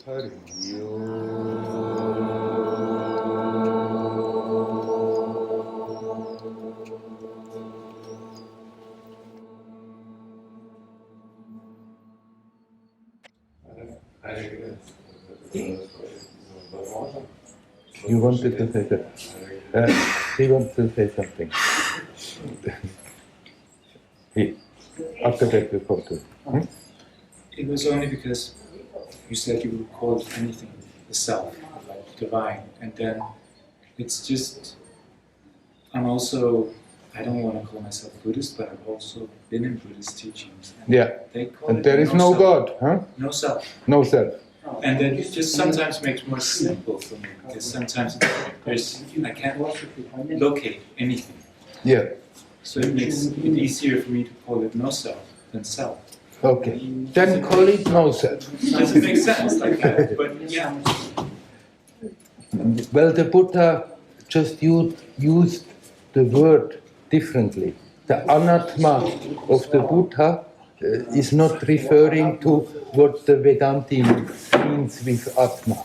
Hari You wanted to say that? He wants to say something. After that, we go to. It was only because you said you would call anything the self, like divine, and then it's just. I don't want to call myself Buddhist, but I've also been in Buddhist teachings. And they call And it there is no self. God, huh? No self. No self. And then it just sometimes makes more simple for me, because sometimes I can't locate anything. Yeah. So it makes it easier for me to call it no self than self. Okay. Then call it no self. Doesn't make sense like that, but yeah. Well, the Buddha just used the word differently. The anatma of the Buddha is not referring to what the Vedanti means with atma.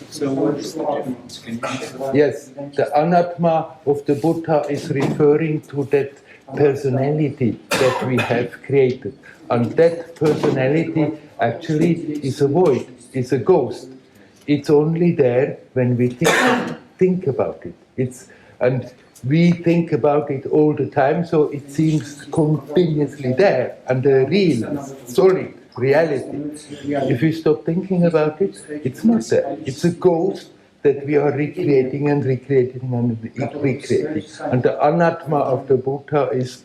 So what is the difference? Can you share? Yes, the anatma of the Buddha is referring to that personality that we have created. And that personality actually is a void, is a ghost. It's only there when we think about it. And we think about it all the time, so it seems continuously there. And the real, solid reality, if we stop thinking about it, it's not there. It's a ghost that we are recreating and recreating and recreating. And the anatma of the Buddha is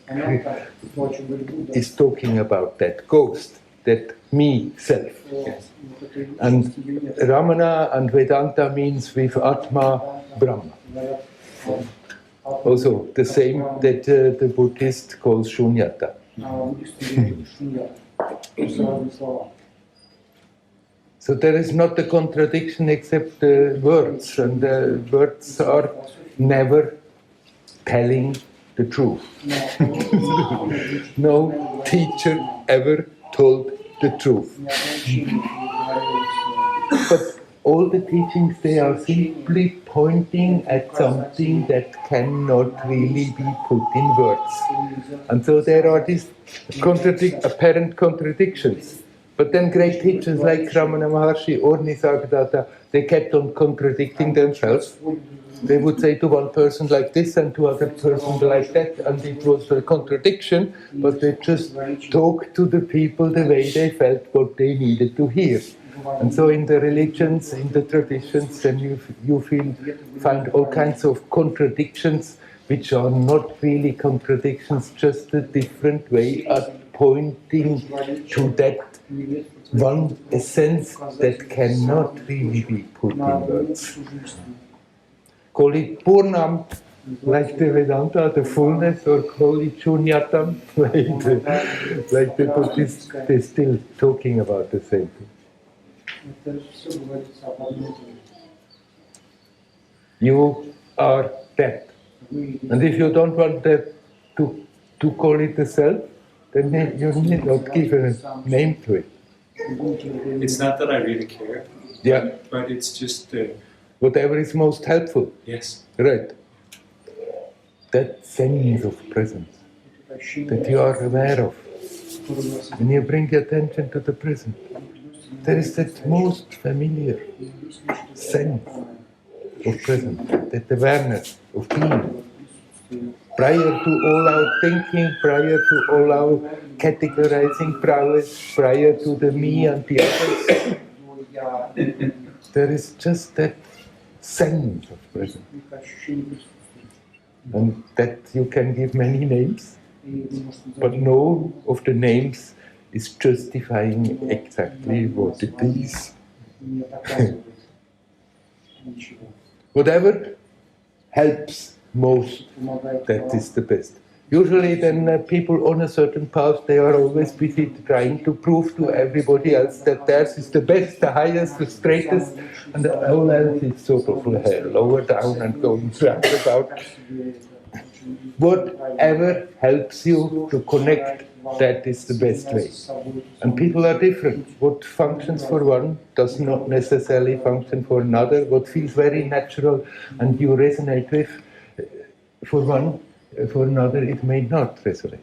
talking about that ghost, that me, self. And Ramana and Vedanta means with Atma, Brahma. Also the same that the Buddhist calls Shunyata. So there is not a contradiction except the words, and the words are never telling the truth. No teacher ever told the truth. But all the teachings, they are simply pointing at something that cannot really be put in words. And so there are these apparent contradictions. But then great teachers like Ramana Maharshi or Nisargadatta, they kept on contradicting themselves. They would say to one person like this and to other person like that, and it was a contradiction, but they just talked to the people the way they felt what they needed to hear. And so in the religions, in the traditions, then you find all kinds of contradictions which are not really contradictions, just a different way of pointing to that one essence that cannot really be put in words. Call it Purnam, like the Vedanta, the fullness, or call it Shunyatam, like the Buddhists, they're still talking about the same thing. You are that. And if you don't want that to call it the self, then you need not give a name to it. It's not that I really care. Yeah. But it's just whatever is most helpful. Yes. Right. That sense of presence that you are aware of. When you bring your attention to the present, there is that most familiar sense of presence, that awareness of being. Prior to all our thinking, prior to all our categorizing prowess, prior to the me and the others, there is just that sense of presence. And that you can give many names, but no of the names is justifying exactly what it is. Whatever helps most, that is the best. Usually then people on a certain path, they are always busy trying to prove to everybody else that theirs is the best, the highest, the straightest, and all else is sort of lower down and going roundabout. Whatever helps you to connect that is the best way. And people are different. What functions for one does not necessarily function for another. What feels very natural and you resonate with for one, for another it may not resonate.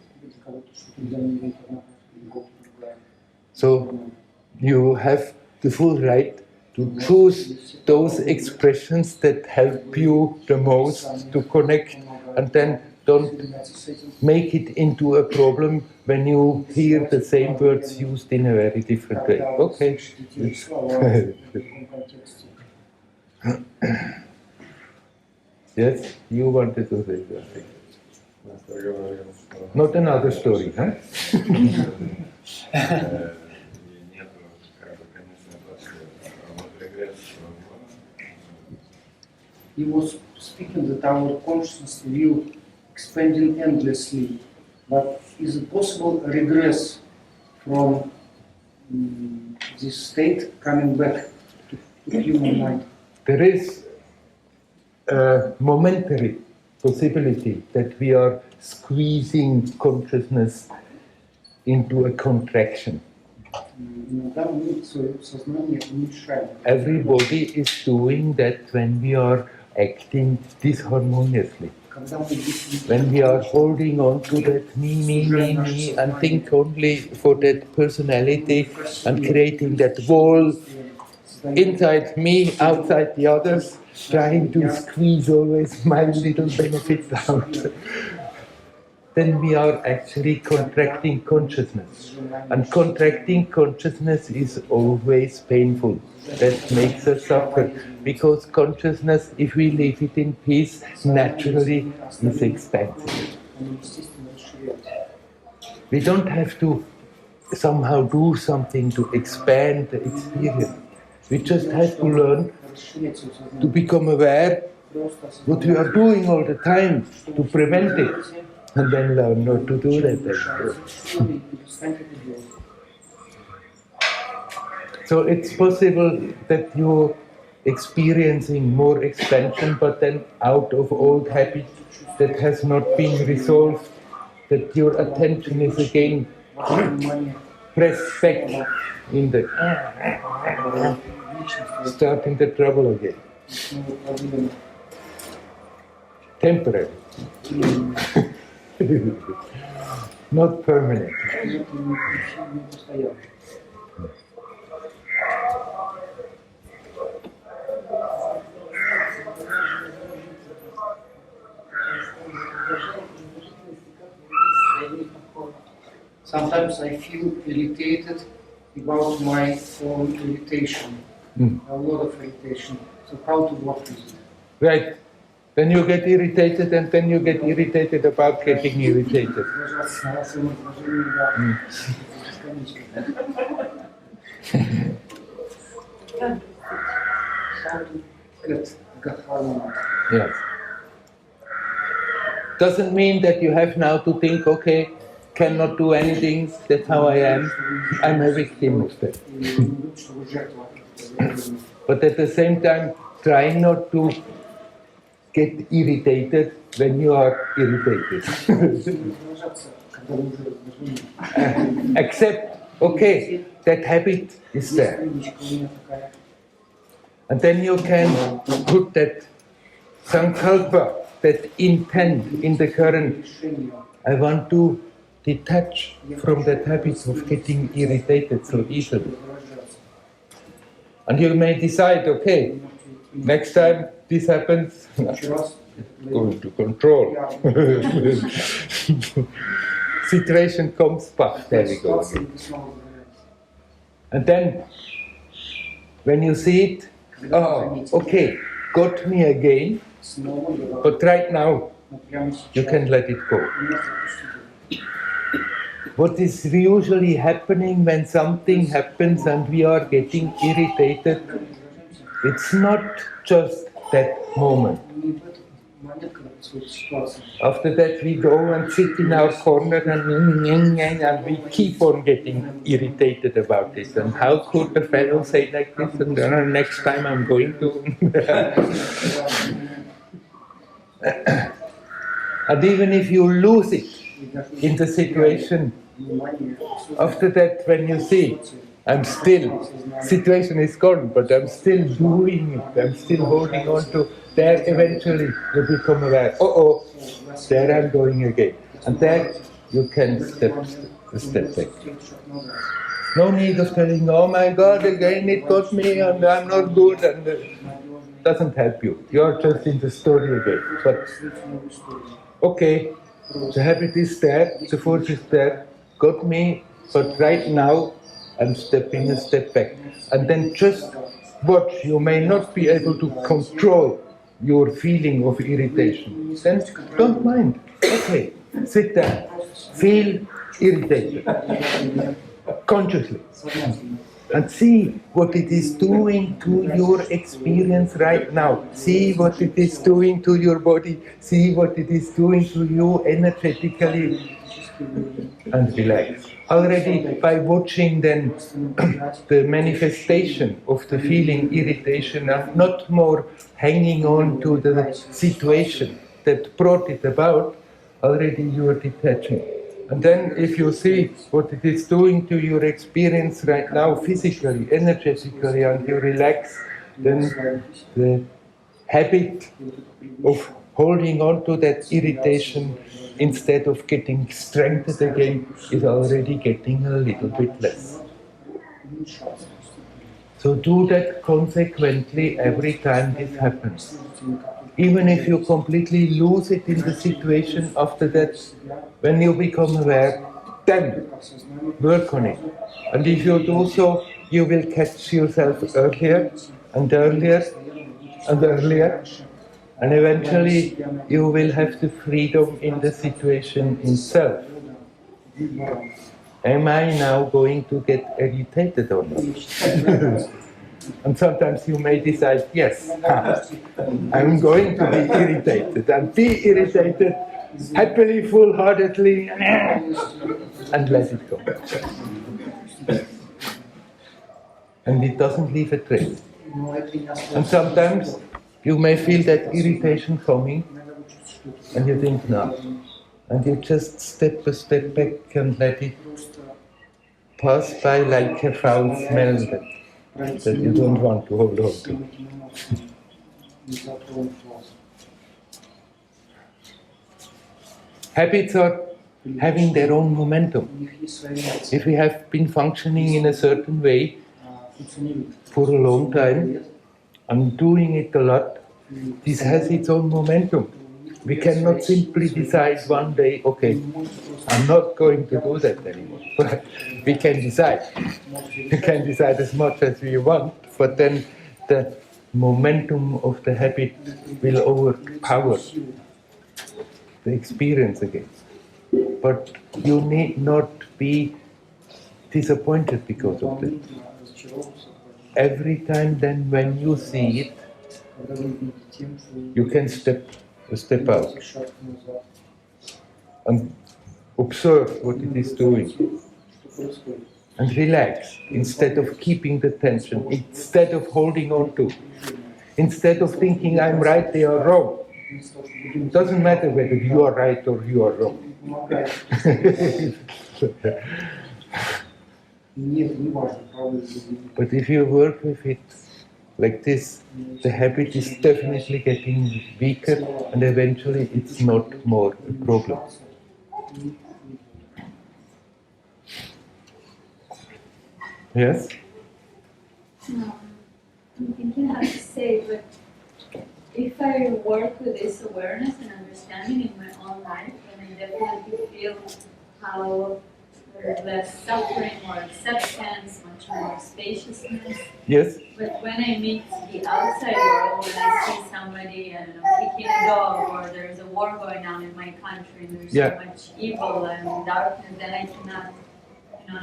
So you have the full right to choose those expressions that help you the most to connect, and then don't make it into a problem when you hear the same words used in a very different way. Okay. Yes, you wanted to say something. Not another story, huh? He was speaking that our consciousness will expanding endlessly, but is it possible regress from this state coming back to human mind? There is a momentary possibility that we are squeezing consciousness into a contraction. Everybody is doing that when we are acting disharmoniously. When we are holding on to that me, and think only for that personality and creating that wall inside me, outside the others, trying to squeeze always my little benefits out, then we are actually contracting consciousness. And contracting consciousness is always painful. That makes us suffer. Because consciousness, if we leave it in peace, naturally is expansive. We don't have to somehow do something to expand the experience. We just have to learn to become aware what we are doing all the time to prevent it, and then learn not to do that. So it's possible that you're experiencing more expansion, but then out of old habit that has not been resolved, that your attention is again pressed back in the starting the trouble again. Temporary. Not permanent. Sometimes I feel irritated about my own irritation. A lot of irritation. So how to work with it? Right. Then you get irritated, and then you get irritated about getting irritated. Yes. Doesn't mean that you have now to think, okay, cannot do anything, that's how I am, I'm a victim of that. But at the same time, try not to get irritated when you are irritated. Accept, okay, that habit is there. And then you can put that sankalpa, that intent in the current. I want to detach from that habit of getting irritated so easily. And you may decide, okay, next time this happens, go into control. Situation comes back, there we go again. And then, when you see it, oh, okay, got me again, but right now, you can let it go. What is usually happening when something happens and we are getting irritated, it's not just that moment. After that we go and sit in our corner and we keep on getting irritated about it. And how could a fellow say like this? And then next time I'm going to... And even if you lose it in the situation, внимание, After that, when you see, I'm still, situation is gone, but I'm still doing it, I'm still holding on to, there eventually you become aware, oh, there I'm going again. And there you can step back. No need of telling, oh my God, again it got me and I'm not good, and doesn't help you. You're just in the story again. But okay, the habit is there, the force is there, got me, but right now I'm stepping a step back. And then just watch, you may not be able to control your feeling of irritation. Then don't mind. Okay, sit there, feel irritated consciously and see what it is doing to your experience right now. See what it is doing to your body, see what it is doing to you energetically, and relax. Already by watching then the manifestation of the feeling irritation and not more hanging on to the situation that brought it about, already you are detaching. And then if you see what it is doing to your experience right now physically, energetically, and you relax, then the habit of holding on to that irritation instead of getting strengthened again is already getting a little bit less. So do that consequently every time this happens. Even if you completely lose it in the situation after that, when you become aware, then work on it. And if you do so, you will catch yourself earlier and earlier and earlier, and eventually you will have the freedom in the situation itself. Am I now going to get irritated or not? And sometimes you may decide, yes, I'm going to be irritated, and be irritated happily, full-heartedly, and let it go. And it doesn't leave a trace. And sometimes you may feel that irritation coming, and you think, no. And you just step a step back and let it pass by like a foul smell that you don't want to hold on to. Habits are having their own momentum. If we have been functioning in a certain way for a long time and doing it a lot, this has its own momentum. We cannot simply decide one day, okay, I'm not going to do that anymore. We can decide. We can decide as much as we want, but then the momentum of the habit will overpower the experience again. But you need not be disappointed because of that. Every time then when you see it, you can step out and observe what it is doing and relax instead of keeping the tension, instead of holding on to, instead of thinking I'm right, they are wrong. It doesn't matter whether you are right or you are wrong. But if you work with it like this, the habit is definitely getting weaker, and eventually it's not more a problem. Yes? I'm thinking how to say, but if I work with this awareness and understanding in my own life, then I definitely feel how there's less suffering, more acceptance, much more spaciousness. Yes? But when I meet the outside world, when I see somebody, I don't know, kicking a dog, or there's a war going on in my country, and there's so much evil and darkness, then I cannot,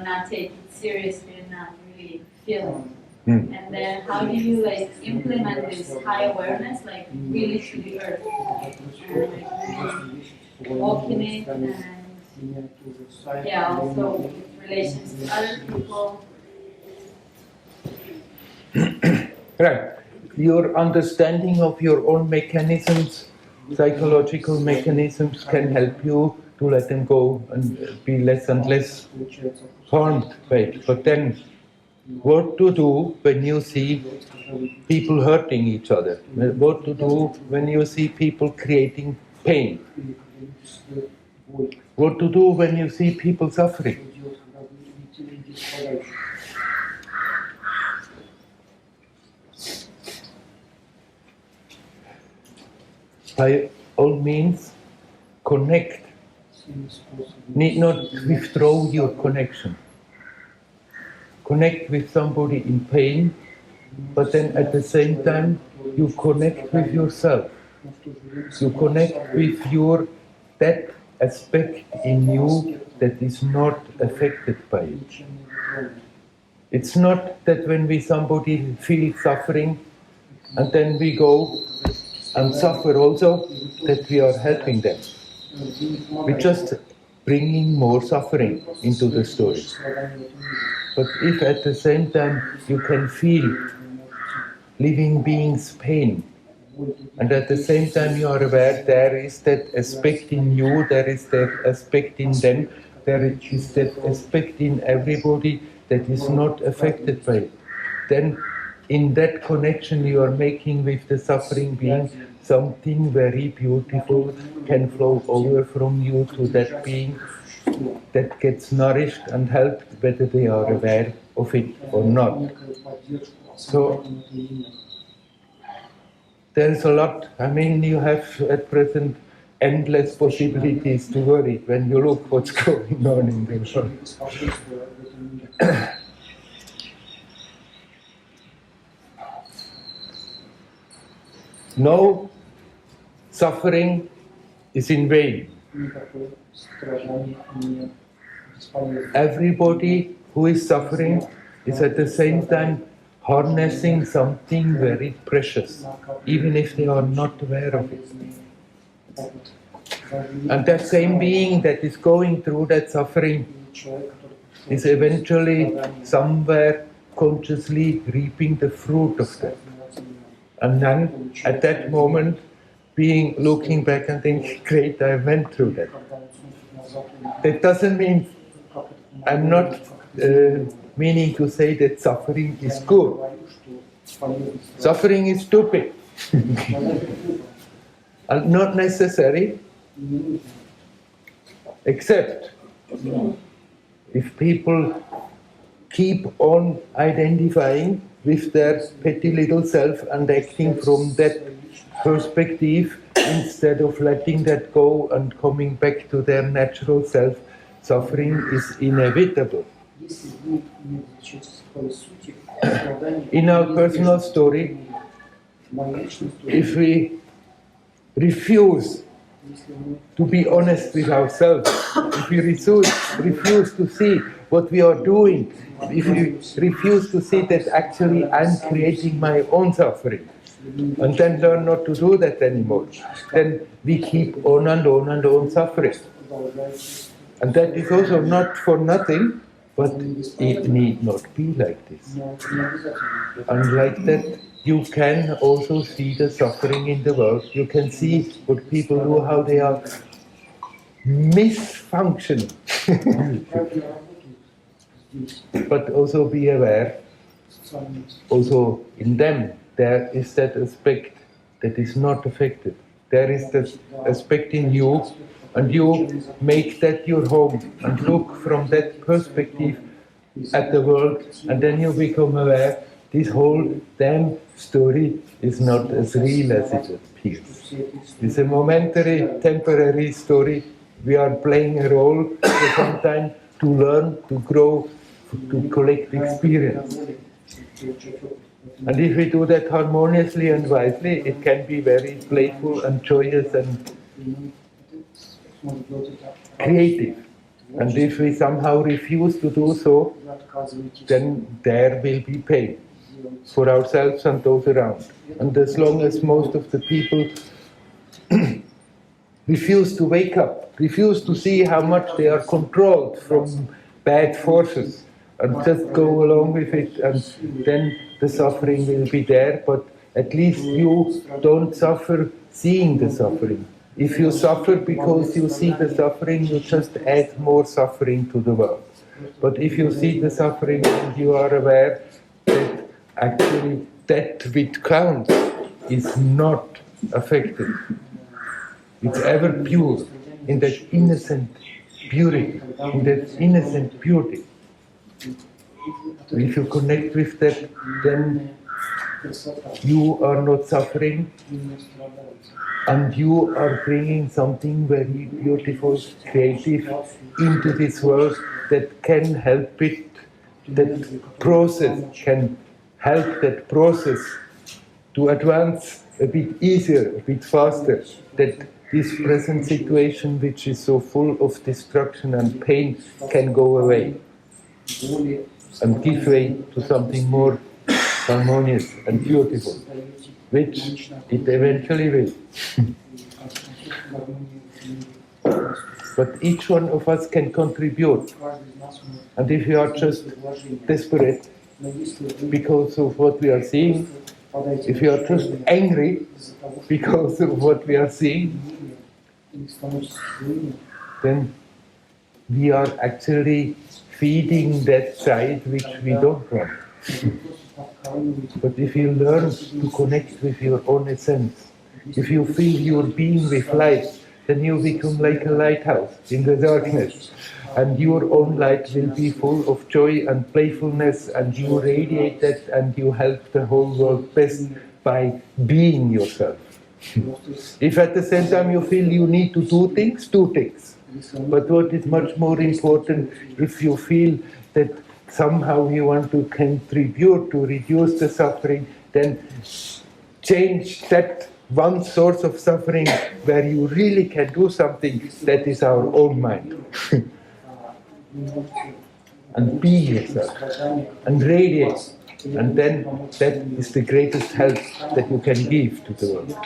not take it seriously and not really feel it. And then how do you implement this high awareness, really to the earth, and really walk in it, and also with relations to other people. Right. Your understanding of your own mechanisms, psychological mechanisms, can help you to let them go and be less and less harmed by it. But then, what to do when you see people hurting each other? What to do when you see people creating pain? What to do when you see people suffering? By all means, connect. Need not withdraw your connection. Connect with somebody in pain, but then at the same time, you connect with yourself. You connect with that aspect in you that is not affected by it. It's not that when somebody feels suffering, and then we go and suffer also, that we are helping them. We're just bringing more suffering into the story. But if at the same time you can feel living beings' pain, and at the same time you are aware there is that aspect in you, there is that aspect in them, there is that aspect in everybody that is not affected by it, then in that connection you are making with the suffering being, something very beautiful can flow over from you to that being that gets nourished and helped, whether they are aware of it or not. So there's a lot. I mean, you have at present endless possibilities to worry when you look what's going on in the world. No suffering is in vain. Everybody who is suffering is at the same time harnessing something very precious, even if they are not aware of it. And that same being that is going through that suffering is eventually somewhere consciously reaping the fruit of that. And then at that moment, looking back and thinking, great, I went through that. That doesn't mean, I'm not meaning to say that suffering is good. Suffering is stupid. And not necessary, except if people keep on identifying with their petty little self and acting from that perspective instead of letting that go and coming back to their natural self, suffering is inevitable. In our personal story, if we refuse to be honest with ourselves, if we refuse to see what we are doing, if we refuse to see that actually I'm creating my own suffering, and then learn not to do that anymore, then we keep on and on and on suffering. And that is also not for nothing, but it need not be like this. And like that, you can also see the suffering in the world. You can see what people do, how they are misfunctioning. But also be aware, also in them, there is that aspect that is not affected. There is that aspect in you, and you make that your home and look from that perspective at the world, and then you become aware this whole damn story is not as real as it appears. It's a momentary, temporary story. We are playing a role for some time to learn, to grow, to collect experience. And if we do that harmoniously and wisely, it can be very playful and joyous and creative. And if we somehow refuse to do so, then there will be pain for ourselves and those around. And as long as most of the people refuse to wake up, refuse to see how much they are controlled from bad forces, and just go along with it, and then the suffering will be there, but at least you don't suffer seeing the suffering. If you suffer because you see the suffering, you just add more suffering to the world. But if you see the suffering and you are aware that actually that which counts is not affected, it's ever pure, in that innocent purity, in that innocent beauty. If you connect with that, then you are not suffering, and you are bringing something very beautiful, creative into this world that can help it, that process can help that process to advance a bit easier, a bit faster, that this present situation, which is so full of destruction and pain, can go away and give way to something more harmonious and beautiful, which it eventually will. But each one of us can contribute. And if you are just desperate because of what we are seeing, if you are just angry because of what we are seeing, then we are actually feeding that side which we don't want. But if you learn to connect with your own essence, if you fill your being with light, then you become like a lighthouse in the darkness. And your own light will be full of joy and playfulness, and you radiate that and you help the whole world best by being yourself. If at the same time you feel you need to do things, do things. But what is much more important, if you feel that somehow you want to contribute to reduce the suffering, then change that one source of suffering where you really can do something, that is our own mind. And be yourself, and radiate. And then that is the greatest help that you can give to the world.